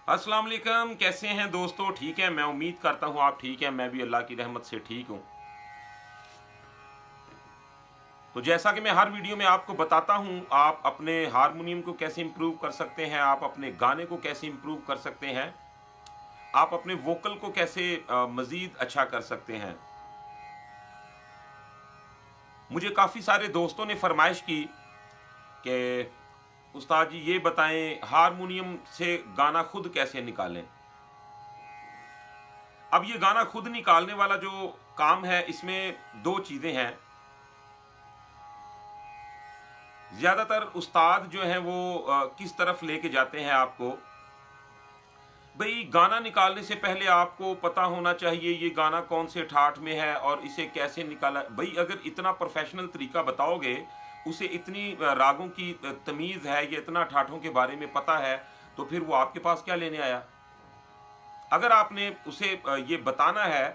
अस्सलाम वालेकुम, कैसे हैं दोस्तों? ठीक है, मैं उम्मीद करता हूँ आप ठीक हैं। मैं भी अल्लाह की रहमत से ठीक हूँ। तो जैसा कि मैं हर वीडियो में आपको बताता हूँ, आप अपने हारमोनियम को कैसे इम्प्रूव कर सकते हैं, आप अपने गाने को कैसे इम्प्रूव कर सकते हैं, आप अपने वोकल को कैसे मज़ीद अच्छा कर सकते हैं। मुझे काफ़ी सारे दोस्तों ने फरमाइश की कि उस्ताद जी ये बताएं हारमोनियम से गाना खुद कैसे निकालें। अब ये गाना खुद निकालने वाला जो काम है, इसमें दो चीज़ें हैं। ज़्यादातर उस्ताद जो हैं वो किस तरफ लेके जाते हैं आपको, भाई गाना निकालने से पहले आपको पता होना चाहिए ये गाना कौन से ठाठ में है और इसे कैसे निकाला। भाई अगर इतना प्रोफेशनल तरीका बताओगे, उसे इतनी रागों की तमीज़ है, ये इतना ठाठों के बारे में पता है, तो फिर वो आपके पास क्या लेने आया। अगर आपने उसे ये बताना है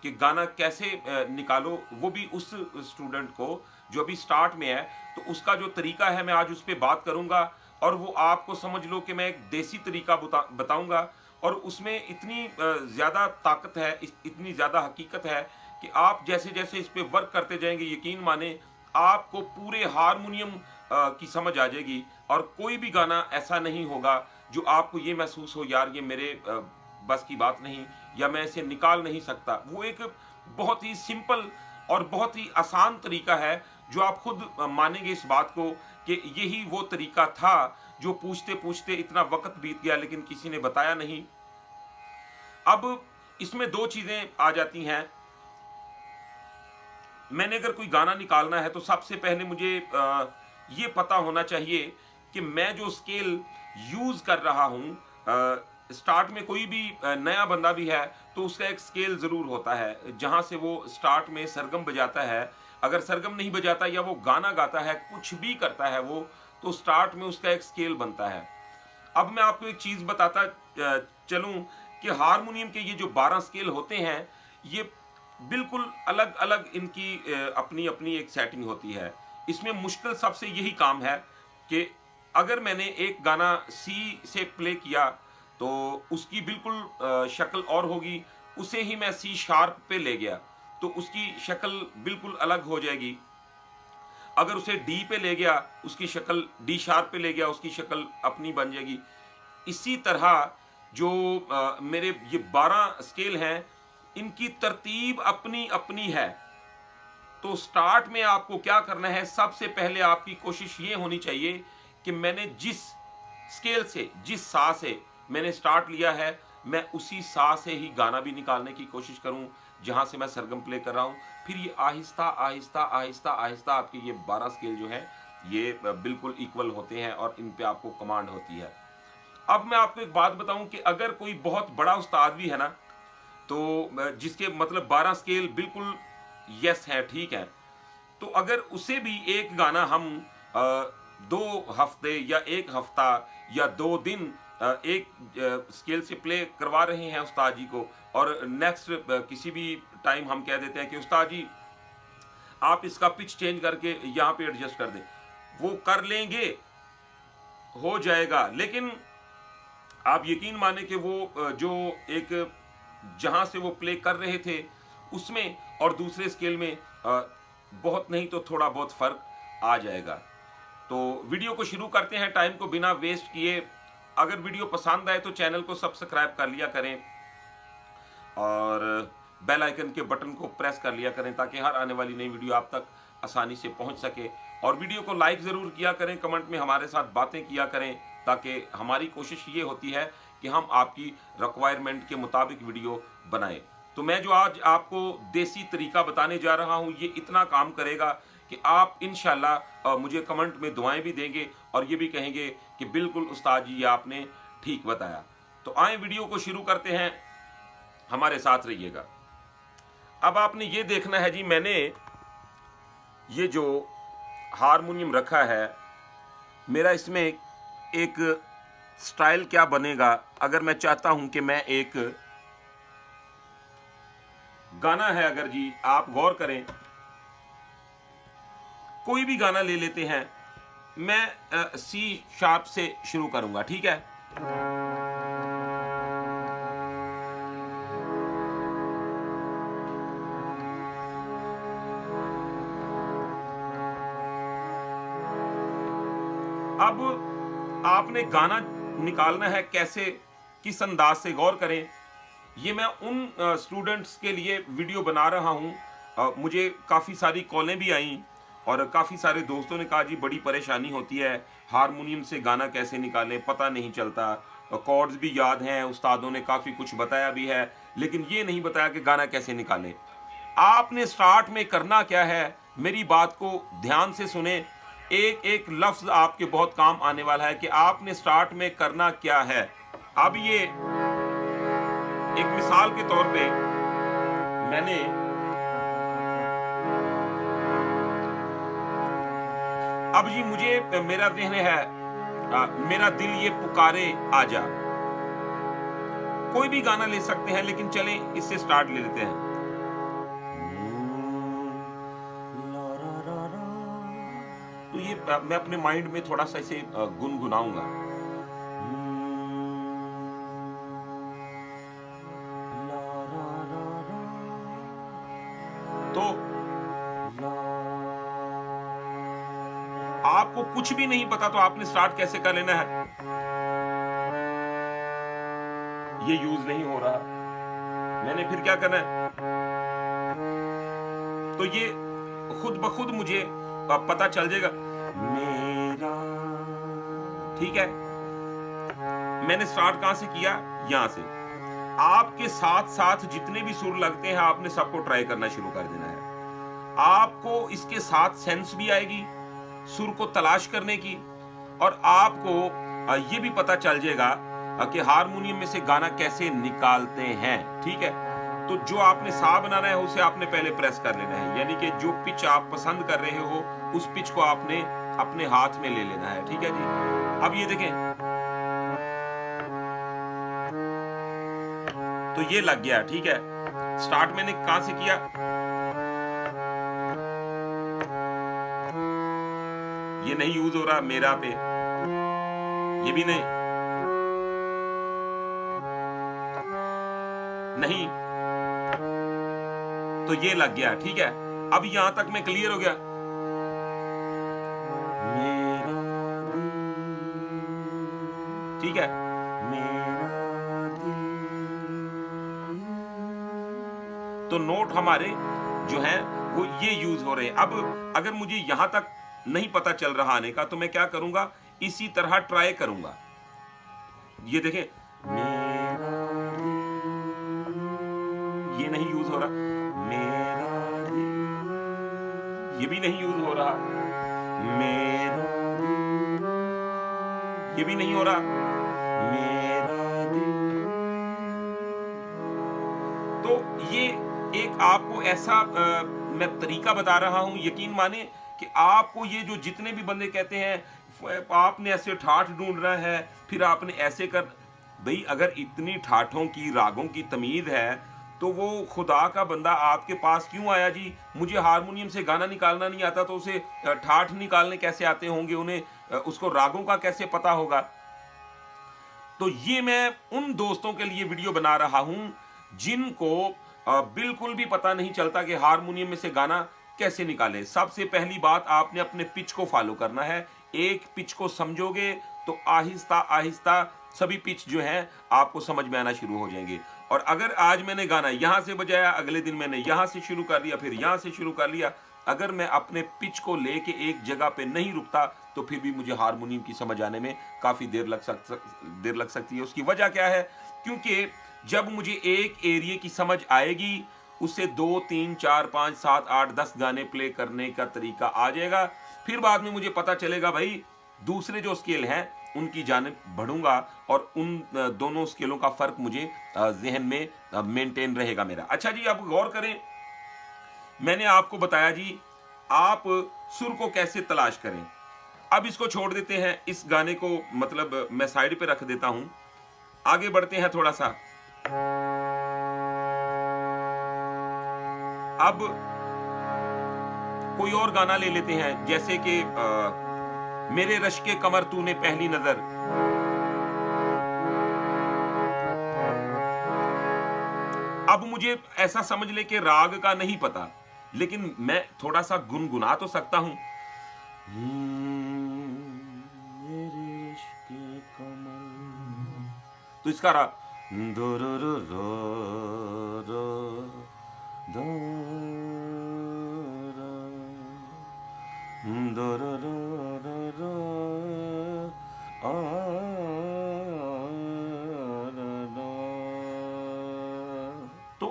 कि गाना कैसे निकालो, वो भी उस स्टूडेंट को जो अभी स्टार्ट में है, तो उसका जो तरीका है मैं आज उस पर बात करूंगा। और वो आपको समझ लो कि मैं एक देसी तरीका बताऊंगा, और उसमें इतनी ज़्यादा ताकत है, इतनी ज़्यादा हकीकत है कि आप जैसे जैसे इस पर वर्क करते जाएंगे, यकीन माने आपको पूरे हारमोनियम की समझ आ जाएगी। और कोई भी गाना ऐसा नहीं होगा जो आपको ये महसूस हो यार ये मेरे बस की बात नहीं, या मैं इसे निकाल नहीं सकता। वो एक बहुत ही सिंपल और बहुत ही आसान तरीका है, जो आप खुद मानेंगे इस बात को कि यही वो तरीका था जो पूछते पूछते इतना वक्त बीत गया लेकिन किसी ने बताया नहीं। अब इसमें दो चीज़ें आ जाती हैं। मैंने अगर कोई गाना निकालना है तो सबसे पहले मुझे ये पता होना चाहिए कि मैं जो स्केल यूज़ कर रहा हूँ, स्टार्ट में कोई भी नया बंदा भी है तो उसका एक स्केल ज़रूर होता है जहाँ से वो स्टार्ट में सरगम बजाता है। अगर सरगम नहीं बजाता या वो गाना गाता है, कुछ भी करता है वो, तो स्टार्ट में उसका एक स्केल बनता है। अब मैं आपको एक चीज़ बताता चलूँ कि हारमोनियम के ये जो 12 स्केल होते हैं, ये बिल्कुल अलग अलग इनकी अपनी अपनी एक सेटिंग होती है। इसमें मुश्किल सबसे यही काम है कि अगर मैंने एक गाना सी से प्ले किया तो उसकी बिल्कुल शक्ल और होगी। उसे ही मैं सी शार्प पे ले गया तो उसकी शक्ल बिल्कुल अलग हो जाएगी। अगर उसे डी पे ले गया, उसकी शक्ल डी शार्प पे ले गया, उसकी शक्ल अपनी बन जाएगी। इसी तरह जो मेरे ये 12 स्केल हैं, इनकी तरतीब अपनी अपनी है। तो स्टार्ट में आपको क्या करना है, सबसे पहले आपकी कोशिश ये होनी चाहिए कि मैंने जिस स्केल से, जिस सा से मैंने स्टार्ट लिया है, मैं उसी सा से ही गाना भी निकालने की कोशिश करूं जहां से मैं सरगम प्ले कर रहा हूं। फिर ये आहिस्ता आहिस्ता आहिस्ता आहिस्ता आपके ये 12 स्केल जो है ये बिल्कुल इक्वल होते हैं और इन पे आपको कमांड होती है। अब मैं आपको एक बात बताऊं कि अगर कोई बहुत बड़ा उस्ताद भी है ना, तो जिसके मतलब 12 स्केल बिल्कुल यस है, ठीक है, तो अगर उसे भी एक गाना हम 2 हफ्ते या 1 हफ्ता या 2 दिन एक स्केल से प्ले करवा रहे हैं उस्ताद जी को, और नेक्स्ट किसी भी टाइम हम कह देते हैं कि उस्ताद जी आप इसका पिच चेंज करके यहाँ पे एडजस्ट कर दें, वो कर लेंगे, हो जाएगा। लेकिन आप यकीन माने कि वो जो एक जहां से वो प्ले कर रहे थे उसमें और दूसरे स्केल में बहुत नहीं तो थोड़ा बहुत फर्क आ जाएगा। तो वीडियो को शुरू करते हैं टाइम को बिना वेस्ट किए। अगर वीडियो पसंद आए तो चैनल को सब्सक्राइब कर लिया करें और बेल आइकन के बटन को प्रेस कर लिया करें ताकि हर आने वाली नई वीडियो आप तक आसानी से पहुंच सके। और वीडियो को लाइक ज़रूर किया करें, कमेंट में हमारे साथ बातें किया करें, ताकि हमारी कोशिश ये होती है कि हम आपकी रिक्वायरमेंट के मुताबिक वीडियो बनाएं। तो मैं जो आज आपको देसी तरीका बताने जा रहा हूँ, ये इतना काम करेगा कि आप इंशाल्लाह मुझे कमेंट में दुआएं भी देंगे और ये भी कहेंगे कि बिल्कुल उस्ताद जी ये आपने ठीक बताया। तो आए वीडियो को शुरू करते हैं, हमारे साथ रहिएगा। अब आपने ये देखना है जी, मैंने ये जो हारमोनियम रखा है मेरा, इसमें एक स्टाइल क्या बनेगा। अगर मैं चाहता हूं कि मैं एक गाना है, अगर जी आप गौर करें, कोई भी गाना ले लेते हैं, मैं सी शार्प से शुरू करूंगा, ठीक है। अब आपने गाना निकालना है कैसे, किस अंदाज से, गौर करें। ये मैं उन स्टूडेंट्स के लिए वीडियो बना रहा हूँ। मुझे काफ़ी सारी कॉलें भी आईं और काफ़ी सारे दोस्तों ने कहा जी बड़ी परेशानी होती है, हारमोनियम से गाना कैसे निकालें, पता नहीं चलता। कॉर्ड्स भी याद हैं, उस्तादों ने काफ़ी कुछ बताया भी है, लेकिन ये नहीं बताया कि गाना कैसे निकालें। आपने स्टार्ट में करना क्या है, मेरी बात को ध्यान से सुने। एक एक लफ्ज़ आपके बहुत काम आने वाला है कि आपने स्टार्ट में करना क्या है। अब ये एक मिसाल के तौर पे मैंने अब जी मुझे मेरा ज़हन है, मेरा दिल ये पुकारे आजा, कोई भी गाना ले सकते हैं, लेकिन चलें इससे स्टार्ट ले लेते हैं। तो ये मैं अपने माइंड में थोड़ा सा इसे गुनगुनाऊंगा। तो आपको कुछ भी नहीं पता तो आपने स्टार्ट कैसे कर लेना है। ये यूज नहीं हो रहा, मैंने फिर क्या करना है, तो ये खुद ब खुद मुझे पता चल जाएगा मेरा। ठीक है, मैंने स्टार्ट कहां से किया, यहां से। आपके साथ साथ जितने भी सुर लगते हैं आपने सबको ट्राई करना शुरू कर देना है। आपको इसके साथ सेंस भी आएगी सुर को तलाश करने की, और आपको ये भी पता चल जाएगा कि हारमोनियम में से गाना कैसे निकालते हैं। ठीक है, तो जो आपने सा बनाना है उसे आपने पहले प्रेस कर लेना है, यानी कि जो पिच आप पसंद कर रहे हो उस पिच को आपने अपने हाथ में ले लेना है। ठीक है जी, अब ये देखें, तो ये लग गया। ठीक है, स्टार्ट मैंने कहां से किया, ये नहीं यूज हो रहा मेरा पे, ये भी नहीं, तो ये लग गया। ठीक है, अब यहां तक मैं क्लियर हो गया। ठीक है, तो नोट हमारे जो हैं वो ये यूज हो रहे हैं। अब अगर मुझे यहां तक नहीं पता चल रहा आने का तो मैं क्या करूंगा, इसी तरह ट्राई करूंगा। ये देखें, ये नहीं यूज हो रहा, मेरा दिल, ये भी नहीं यूज हो रहा, मेरा दिल, ये भी नहीं हो रहा, मेरा दिल। तो ये एक आपको ऐसा मैं तरीका बता रहा हूं, यकीन माने कि आपको ये जो जितने भी बंदे कहते हैं आपने ऐसे ठाठ ढूंढना है, फिर आपने ऐसे कर, भाई अगर इतनी ठाठों की रागों की तमीज है तो वो खुदा का बंदा आपके पास क्यों आया जी। मुझे हारमोनियम से गाना निकालना नहीं आता तो उसे ठाठ निकालने कैसे आते होंगे, उन्हें उसको रागों का कैसे पता होगा। तो ये मैं उन दोस्तों के लिए वीडियो बना रहा हूं जिनको बिल्कुल भी पता नहीं चलता कि हारमोनियम में से गाना कैसे निकालें। सबसे पहली बात, आपने अपने पिच को फॉलो करना है। एक पिच को समझोगे तो आहिस्ता आहिस्ता सभी पिच जो हैं आपको समझ में आना शुरू हो जाएंगे। और अगर आज मैंने गाना यहां से बजाया, अगले दिन मैंने यहां से शुरू कर लिया, फिर यहां से शुरू कर लिया, अगर मैं अपने पिच को लेके एक जगह पे नहीं रुकता तो फिर भी मुझे हारमोनियम की समझ आने में काफ़ी देर लग सकती है। उसकी वजह क्या है, क्योंकि जब मुझे एक एरिया की समझ आएगी उससे 2, 3, 4, 5, 7, 8, 10 गाने प्ले करने का तरीका आ जाएगा। फिर बाद में मुझे पता चलेगा भाई दूसरे जो स्केल हैं उनकी जानिब बढ़ूंगा और उन दोनों स्केलों का फ़र्क मुझे जहन में मेंटेन रहेगा मेरा। अच्छा जी, अब गौर करें, मैंने आपको बताया जी आप सुर को कैसे तलाश करें। अब इसको छोड़ देते हैं, इस गाने को मतलब मैं साइड पे रख देता हूं, आगे बढ़ते हैं थोड़ा सा। अब कोई और गाना ले लेते हैं, जैसे कि मेरे रश के कमर तूने पहली नजर। अब मुझे ऐसा समझ ले कि राग का नहीं पता, लेकिन मैं थोड़ा सा गुनगुना तो सकता हूं। तो इसका रा दो रो रो रो रो दो रो दो रो रो रो रो आ तो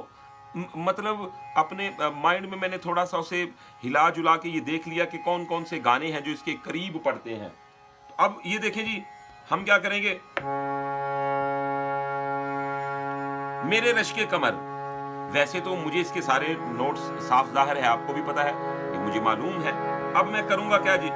मतलब अपने माइंड में मैंने थोड़ा सा उसे हिला जुला के ये देख लिया कि कौन कौन से गाने हैं जो इसके करीब पड़ते हैं। तो अब ये देखें जी, हम क्या करेंगे, मेरे रश के कमर। वैसे तो मुझे इसके सारे नोट्स साफ जाहिर है, आपको भी पता है, ये मुझे मालूम है। अब मैं करूंगा क्या जी,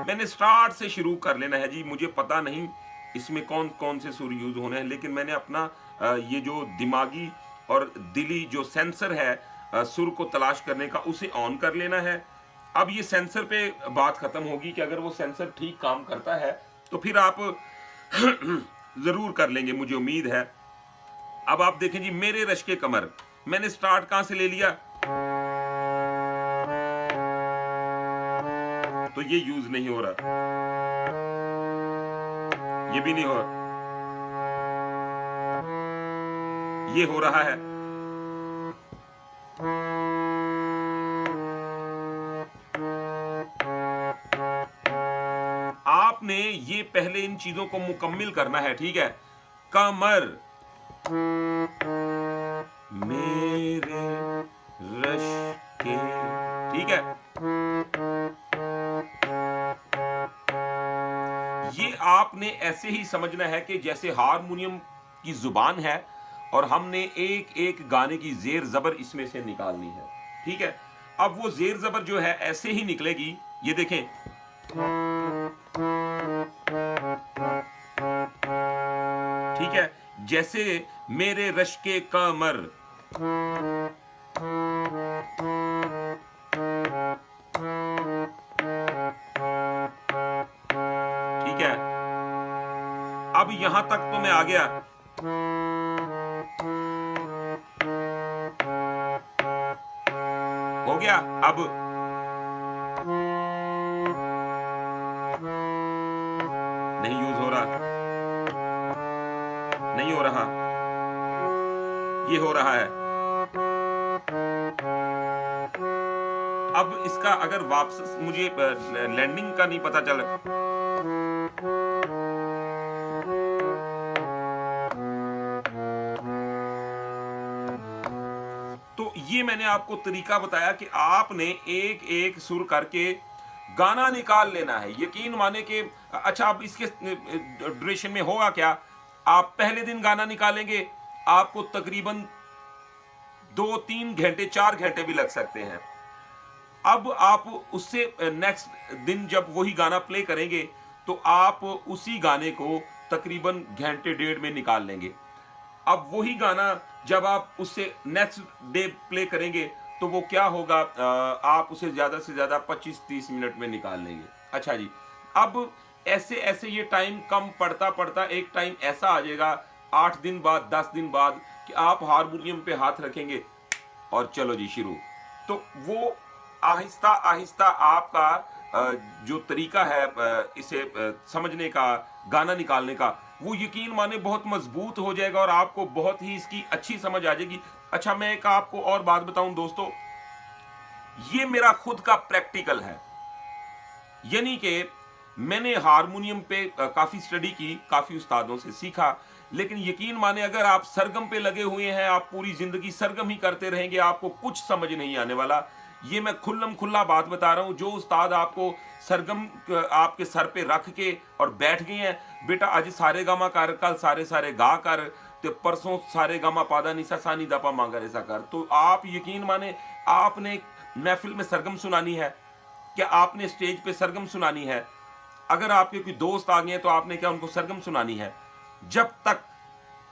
मैंने स्टार्ट से शुरू कर लेना है जी। मुझे पता नहीं इसमें कौन कौन से सुर यूज होने हैं, लेकिन मैंने अपना ये जो दिमागी और दिली जो सेंसर है सुर को तलाश करने का, उसे ऑन कर लेना है। अब ये सेंसर पे बात खत्म होगी कि अगर वो सेंसर ठीक काम करता है तो फिर आप जरूर कर लेंगे, मुझे उम्मीद है। अब आप देखें जी, मेरे रश के कमर, मैंने स्टार्ट कहां से ले लिया, तो ये यूज नहीं हो रहा, ये भी नहीं हो रहा, ये हो रहा है। आपने ये पहले इन चीजों को मुकम्मिल करना है, ठीक है। कमर, मेरे रश के, ठीक है। ये आपने ऐसे ही समझना है कि जैसे हारमोनियम की जुबान है और हमने एक एक गाने की जेर जबर इसमें से निकालनी है, ठीक है। अब वो जेर जबर जो है ऐसे ही निकलेगी, ये देखें, ठीक है। जैसे मेरे रश के कमर, ठीक है। अब यहां तक तो मैं आ गया, हो गया। अब नहीं यूज हो रहा, नहीं हो रहा, ये हो रहा है। अब इसका अगर वापस मुझे लैंडिंग का नहीं पता चल, तो ये मैंने आपको तरीका बताया कि आपने एक एक सुर करके गाना निकाल लेना है। यकीन माने कि अच्छा, अब इसके ड्यूरेशन में होगा क्या, आप पहले दिन गाना निकालेंगे, आपको तकरीबन 2-3 घंटे 4 घंटे भी लग सकते हैं। अब आप उससे नेक्स्ट दिन जब वही गाना प्ले करेंगे तो आप उसी गाने को तकरीबन घंटे डेढ़ में निकाल लेंगे। अब वही गाना जब आप उससे नेक्स्ट डे प्ले करेंगे तो वो क्या होगा, आप उसे ज्यादा से ज्यादा 25-30 मिनट में निकाल लेंगे। अच्छा जी, अब ऐसे ऐसे ये टाइम कम पड़ता पड़ता एक टाइम ऐसा आ जाएगा 8 दिन बाद 10 दिन बाद कि आप हारमोनियम पे हाथ रखेंगे और चलो जी शुरू। तो वो आहिस्ता आहिस्ता आपका जो तरीका है इसे समझने का, गाना निकालने का, वो यकीन माने बहुत मजबूत हो जाएगा और आपको बहुत ही इसकी अच्छी समझ आ जाएगी। अच्छा, मैं एक आपको और बात बताऊं दोस्तों, ये मेरा खुद का प्रैक्टिकल है, यानी कि मैंने हारमोनियम पे काफी स्टडी की, काफी उस्तादों से सीखा, लेकिन यकीन माने अगर आप सरगम पे लगे हुए हैं, आप पूरी जिंदगी सरगम ही करते रहेंगे, आपको कुछ समझ नहीं आने वाला। ये मैं खुल्लम खुल्ला बात बता रहा हूं। जो उस्ताद आपको सरगम आपके सर पे रख के और बैठ गए हैं, बेटा आज सारे गामा कर, कल सारे सारे गा कर, तो परसों सारे गामा पादा निसा सानी दपा मांगा ऐसा कर, तो आप यकीन माने आपने महफिल में सरगम सुनानी है, क्या आपने स्टेज पे सरगम सुनानी है, अगर आपके कोई दोस्त आ गए तो आपने क्या उनको सरगम सुनानी है। जब तक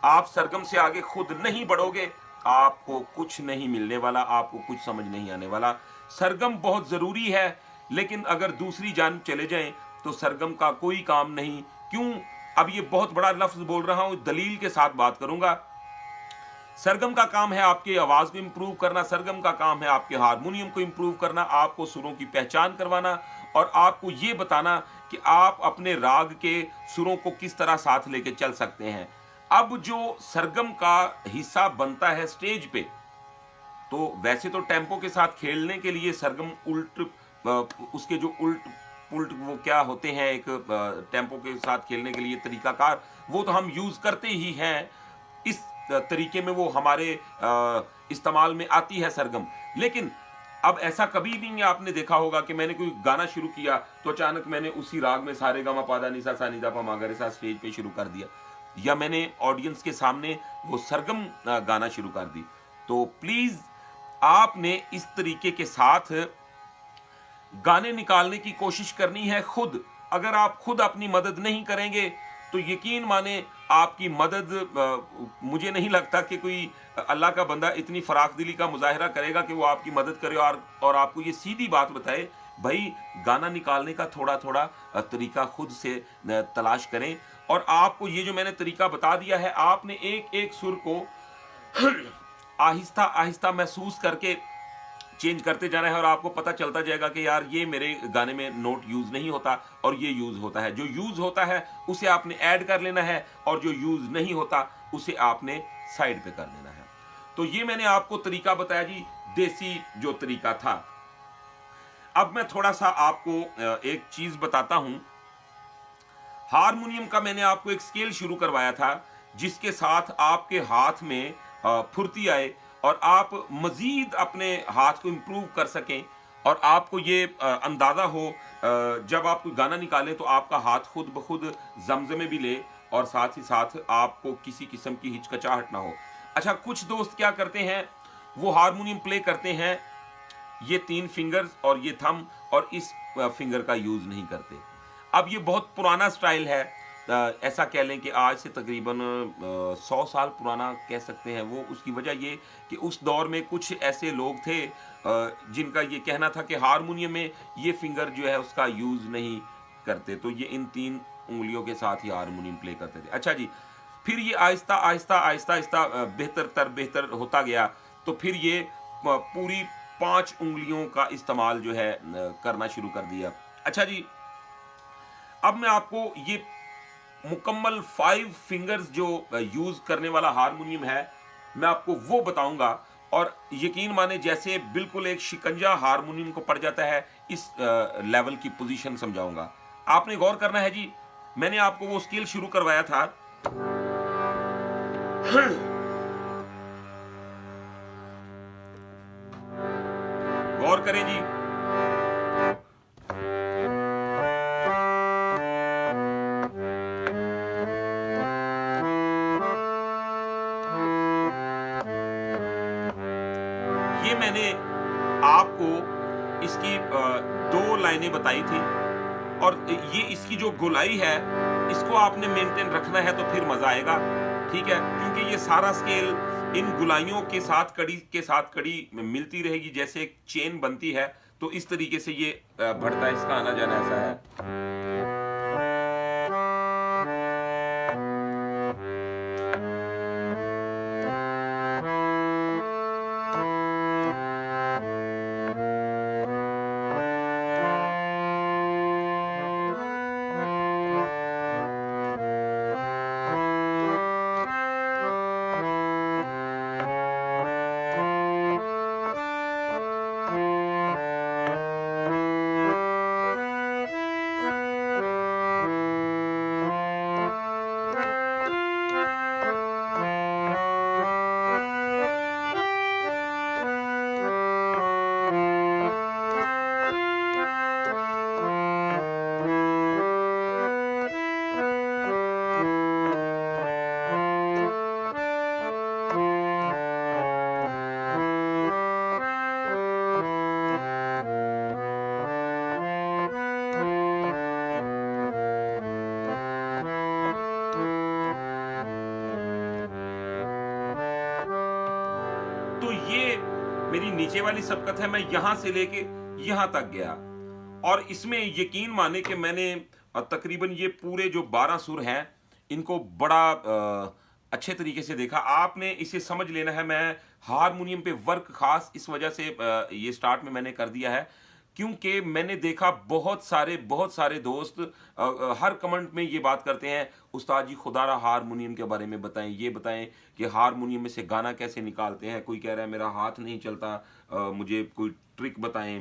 आप सरगम से आगे खुद नहीं बढ़ोगे आपको कुछ नहीं मिलने वाला, आपको कुछ समझ नहीं आने वाला। सरगम बहुत जरूरी है, लेकिन अगर दूसरी जान चले जाएं तो सरगम का कोई काम नहीं। क्यों? अब ये बहुत बड़ा लफ्ज बोल रहा हूं, दलील के साथ बात करूंगा। सरगम का काम है आपकी आवाज को इंप्रूव करना, सरगम का काम है आपके हारमोनियम को इंप्रूव करना, आपको सुरों की पहचान करवाना और आपको ये बताना कि आप अपने राग के सुरों को किस तरह साथ लेके चल सकते हैं। अब जो सरगम का हिस्सा बनता है स्टेज पे, तो वैसे तो टेम्पो के साथ खेलने के लिए सरगम उल्ट उसके जो उल्ट पुल्ट वो क्या होते हैं, एक टेम्पो के साथ खेलने के लिए तरीकाकार, वो तो हम यूज करते ही हैं। इस तरीके में वो हमारे इस्तेमाल में आती है सरगम। लेकिन अब ऐसा कभी नहीं आपने देखा होगा कि मैंने कोई गाना शुरू किया तो अचानक मैंने उसी राग में सारे गामा पादा निसा सा निदा पा मा गा रे सा स्टेज पे शुरू कर दिया, या मैंने ऑडियंस के सामने वो सरगम गाना शुरू कर दी। तो प्लीज आपने इस तरीके के साथ गाने निकालने की कोशिश करनी है खुद। अगर आप खुद अपनी मदद नहीं करेंगे तो यकीन माने आपकी मदद मुझे नहीं लगता कि कोई अल्लाह का बंदा इतनी फराख दिली का मुजाहिरा करेगा कि वो आपकी मदद करे और आपको ये सीधी बात बताए, भाई गाना निकालने का थोड़ा थोड़ा तरीका खुद से तलाश करें। और आपको ये जो मैंने तरीका बता दिया है, आपने एक एक सुर को आहिस्ता आहिस्ता महसूस करके चेंज करते जाना है, और आपको पता चलता जाएगा कि यार ये मेरे गाने में नोट यूज नहीं होता और ये यूज होता है। जो यूज होता है उसे आपने ऐड कर लेना है, और जो यूज नहीं होता उसे आपने साइड पे कर देना है। तो ये मैंने आपको तरीका बताया जी, देसी जो तरीका था। अब मैं थोड़ा सा आपको एक चीज बताता हूं। हारमोनियम का मैंने आपको एक स्केल शुरू करवाया था जिसके साथ आपके हाथ में फुर्ती आए और आप मजीद अपने हाथ को इम्प्रूव कर सकें, और आपको ये अंदाज़ा हो जब आप कोई गाना निकालें तो आपका हाथ खुद ब खुद जमजमे भी ले, और साथ ही साथ आपको किसी किस्म की हिचकिचाहट ना हो। अच्छा, कुछ दोस्त क्या करते हैं, वो हारमोनियम प्ले करते हैं, ये 3 फिंगर्स और ये थंब, और इस फिंगर का यूज़ नहीं करते। अब ये बहुत पुराना स्टाइल है, ऐसा कह लें कि आज से तकरीबन 100 साल पुराना कह सकते हैं वो। उसकी वजह ये कि उस दौर में कुछ ऐसे लोग थे जिनका ये कहना था कि हारमोनियम में ये फिंगर जो है उसका यूज़ नहीं करते, तो ये इन 3 उंगलियों के साथ ही हारमोनियम प्ले करते थे। अच्छा जी, फिर ये आहिस्ता आहिस्ता आहिस्ता आहिस्ता बेहतर होता गया, तो फिर ये पूरी 5 उंगलियों का इस्तेमाल जो है करना शुरू कर दिया। अच्छा जी, अब मैं आपको ये मुकम्मल 5 फिंगर्स जो यूज करने वाला हारमोनियम है, मैं आपको वो बताऊंगा, और यकीन माने जैसे बिल्कुल एक शिकंजा हारमोनियम को पड़ जाता है, इस लेवल की पोजीशन समझाऊंगा। आपने गौर करना है जी, मैंने आपको वो स्केल शुरू करवाया था। गौर करें जी, ये मैंने आपको इसकी 2 लाइनें बताई थी, और ये इसकी जो गोलाई है इसको आपने मेंटेन रखना है तो फिर मजा आएगा, ठीक है, क्योंकि ये सारा स्केल इन गुलाइयों के साथ कड़ी मिलती रहेगी, जैसे एक चेन बनती है, तो इस तरीके से ये बढ़ता है, इसका आना जाना ऐसा है। तो ये मेरी नीचे वाली सबकत है, मैं यहां से लेके यहां तक गया, और इसमें यकीन माने कि मैंने तकरीबन ये पूरे जो 12 सुर हैं इनको बड़ा अच्छे तरीके से देखा। आपने इसे समझ लेना है। मैं हारमोनियम पे वर्क खास इस वजह से ये स्टार्ट में मैंने कर दिया है क्योंकि मैंने देखा बहुत सारे दोस्त हर कमेंट में ये बात करते हैं, उस्ताद जी खुदारा हारमोनियम के बारे में बताएं, ये बताएं कि हारमोनियम में से गाना कैसे निकालते हैं। कोई कह रहा है मेरा हाथ नहीं चलता, मुझे कोई ट्रिक बताएं,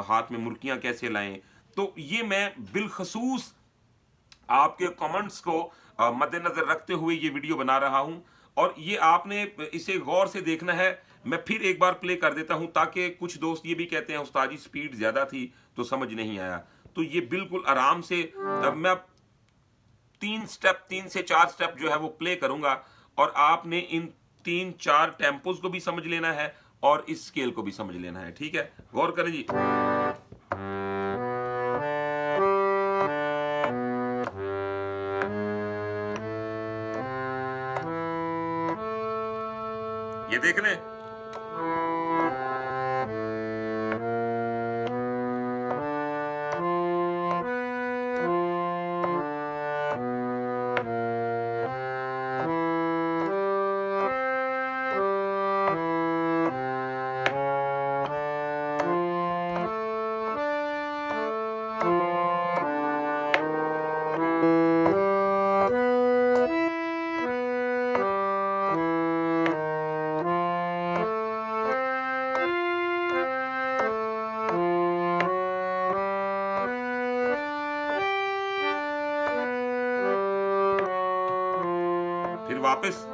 हाथ में मुर्कियां कैसे लाएं। तो ये मैं बिलखसूस आपके कमेंट्स को मद्देनजर रखते हुए ये वीडियो बना रहा हूं, और ये आपने इसे गौर से देखना है। मैं फिर एक बार प्ले कर देता हूं ताकि कुछ दोस्त ये भी कहते हैं उस्ताद जी स्पीड ज्यादा थी तो समझ नहीं आया। तो ये बिल्कुल आराम से मैं 3 से 4 स्टेप जो है वो प्ले करूंगा, और आपने इन 3-4 टेम्पोज को भी समझ लेना है और इस स्केल को भी समझ लेना है। ठीक है, गौर करें जी। ये देख लें, फिर वापस।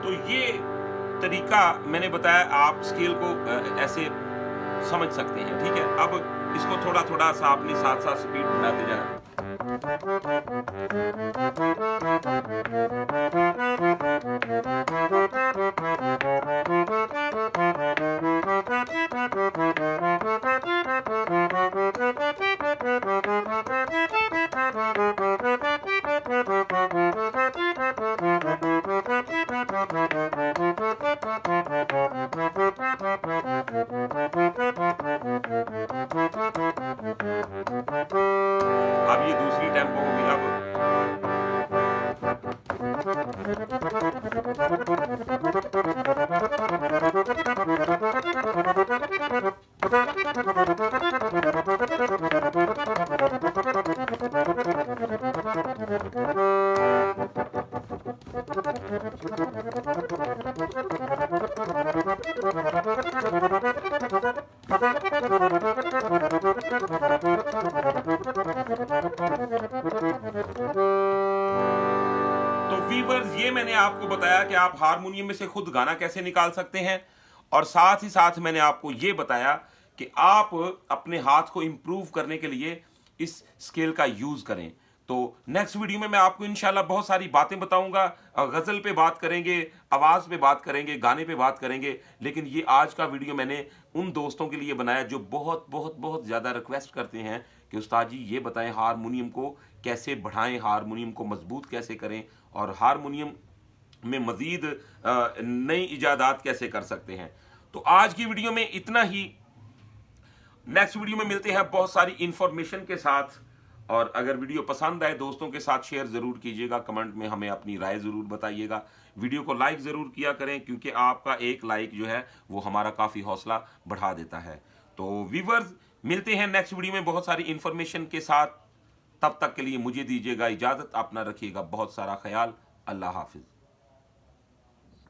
तो ये तरीका मैंने बताया, आप स्केल को ऐसे समझ सकते हैं। ठीक है, अब इसको थोड़ा थोड़ा सा अपने साथ साथ स्पीड बढ़ाते जाए। अब ये दूसरी टेम्पो होगी। तो वीवर्स, ये मैंने आपको बताया कि आप हारमोनियम में से खुद गाना कैसे निकाल सकते हैं, और साथ ही साथ मैंने आपको ये बताया कि आप अपने हाथ को इंप्रूव करने के लिए इस स्केल का यूज करें। तो नेक्स्ट वीडियो में मैं आपको इंशाल्लाह बहुत सारी बातें बताऊंगा। गजल पे बात करेंगे, आवाज पे बात करेंगे, गाने पे बात करेंगे। लेकिन ये आज का वीडियो मैंने उन दोस्तों के लिए बनाया जो बहुत बहुत बहुत ज्यादा रिक्वेस्ट करते हैं कि उस्ताद जी ये बताएं हारमोनियम को कैसे बढ़ाएं, हारमोनियम को मजबूत कैसे करें, और हारमोनियम में मजीद नई इजादात कैसे कर सकते हैं। तो आज की वीडियो में इतना ही। नेक्स्ट वीडियो में मिलते हैं बहुत सारी इंफॉर्मेशन के साथ। और अगर वीडियो पसंद आए दोस्तों के साथ शेयर जरूर कीजिएगा, कमेंट में हमें अपनी राय जरूर बताइएगा, वीडियो को लाइक जरूर किया करें क्योंकि आपका एक लाइक जो है वो हमारा काफी हौसला बढ़ा देता है। तो व्यूअर्स, मिलते हैं नेक्स्ट वीडियो में बहुत सारी इंफॉर्मेशन के साथ। तब तक के लिए मुझे दीजिएगा इजाजत, अपना रखिएगा बहुत सारा ख्याल। अल्लाह हाफिज।